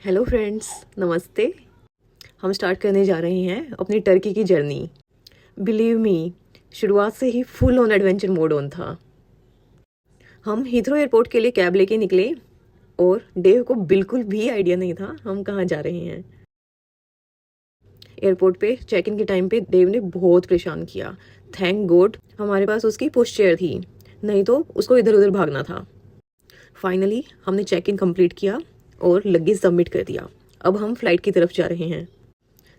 Hello friends, नमस्ते। हम start करने जा रहे हैं अपनी टर्की की जर्नी। बिलीव मी, शुरुआत से ही full on adventure mode on था। हम हीथ्रो एयरपोर्ट के लिए कैब लेके निकले और डेव को बिल्कुल भी आइडिया नहीं था हम कहाँ जा रहे हैं। एयरपोर्ट पे चेक इन के टाइम पे देव ने बहुत परेशान किया। थैंक गॉड हमारे पास उसकी पुश चेयर थी, नहीं तो उसको इधर उधर भागना था। फाइनली हमने चेक इन कंप्लीट किया और लगेज सबमिट कर दिया। अब हम फ्लाइट की तरफ जा रहे हैं।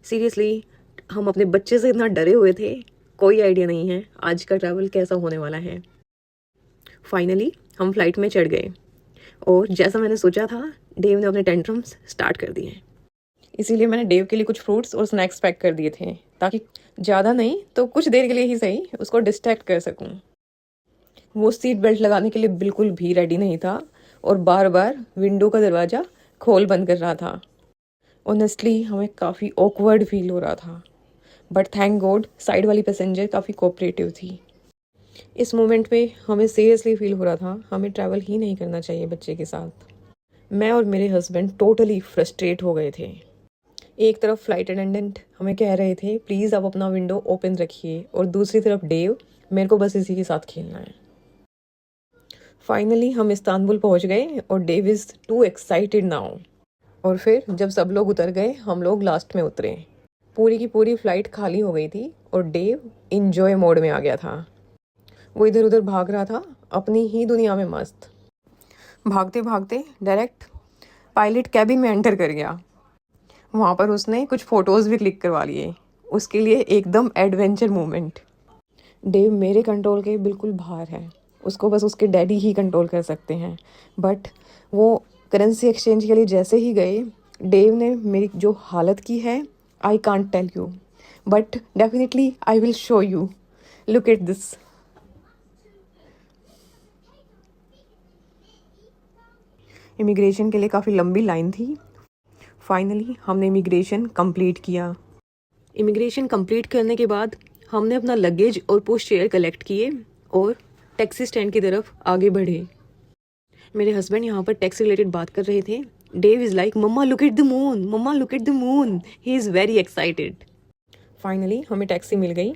सीरियसली हम अपने बच्चे से इतना डरे हुए थे, कोई आइडिया नहीं है आज का ट्रैवल कैसा होने वाला है। फाइनली हम फ्लाइट में चढ़ गए और जैसा मैंने सोचा था डेव ने अपने टेंट्रम्स स्टार्ट कर दिए। इसीलिए मैंने डेव के लिए कुछ फ्रूट्स और स्नैक्स पैक कर दिए थे ताकि ज़्यादा नहीं तो कुछ देर के लिए ही सही उसको डिस्ट्रैक्ट कर सकूं। वो सीट बेल्ट लगाने के लिए बिल्कुल भी रेडी नहीं था और बार बार विंडो का दरवाज़ा खोल बंद कर रहा था। ऑनेस्टली हमें काफ़ी ऑकवर्ड फील हो रहा था, बट थैंक गॉड साइड वाली पैसेंजर काफ़ी कोऑपरेटिव थी। इस मोमेंट पे हमें सीरियसली फील हो रहा था हमें ट्रैवल ही नहीं करना चाहिए बच्चे के साथ। मैं और मेरे हस्बैंड टोटली फ्रस्ट्रेट हो गए थे। एक तरफ फ्लाइट अटेंडेंट हमें कह रहे थे प्लीज़ आप अपना विंडो ओपन रखिए, और दूसरी तरफ डेव मेरे को बस इसी के साथ खेलना है। फाइनली हम इस्तांबुल पहुंच गए और Dave is too excited now. और फिर जब सब लोग उतर गए हम लोग लास्ट में उतरे। पूरी की पूरी फ्लाइट खाली हो गई थी और डेव इंजॉय मोड में आ गया था। वो इधर उधर भाग रहा था अपनी ही दुनिया में मस्त। भागते भागते डायरेक्ट पायलट कैबिन में एंटर कर गया। वहाँ पर उसने कुछ फ़ोटोज़ भी क्लिक करवा लिए। उसके लिए एकदम एडवेंचर मोमेंट। डेव मेरे कंट्रोल के बिल्कुल बाहर है, उसको बस उसके डैडी ही कंट्रोल कर सकते हैं। बट वो करेंसी एक्सचेंज के लिए जैसे ही गए डेव ने मेरी जो हालत की है I can't tell you, but definitely I will show you. Look at this. Immigration के लिए काफ़ी लंबी लाइन थी। फाइनली हमने इमिग्रेशन कंप्लीट किया। इमिग्रेशन कंप्लीट करने के बाद हमने अपना लगेज और पुश चेयर कलेक्ट किए और टैक्सी स्टैंड की तरफ आगे बढ़े। मेरे हस्बैंड यहाँ पर टैक्स रिलेटेड बात कर रहे थे। Dave is like mamma look at the moon, mamma look at the moon. He is very excited. Finally हमें टैक्सी मिल गई।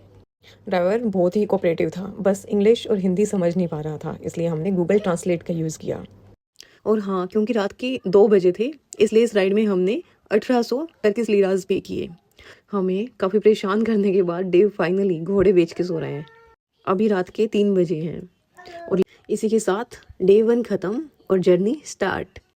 ड्राइवर बहुत ही कोऑपरेटिव था, बस इंग्लिश और हिंदी समझ नहीं पा रहा था, इसलिए हमने गूगल ट्रांसलेट का यूज़ किया। और हाँ, क्योंकि रात के 2 बजे थे इसलिए इस राइड में हमने 1800 टर्किश लीराज पे किए। हमें काफ़ी परेशान करने के बाद डेव फाइनली घोड़े बेच के सो रहे हैं। अभी रात के 3 बजे हैं और इसी के साथ डे 1 ख़त्म और जर्नी स्टार्ट।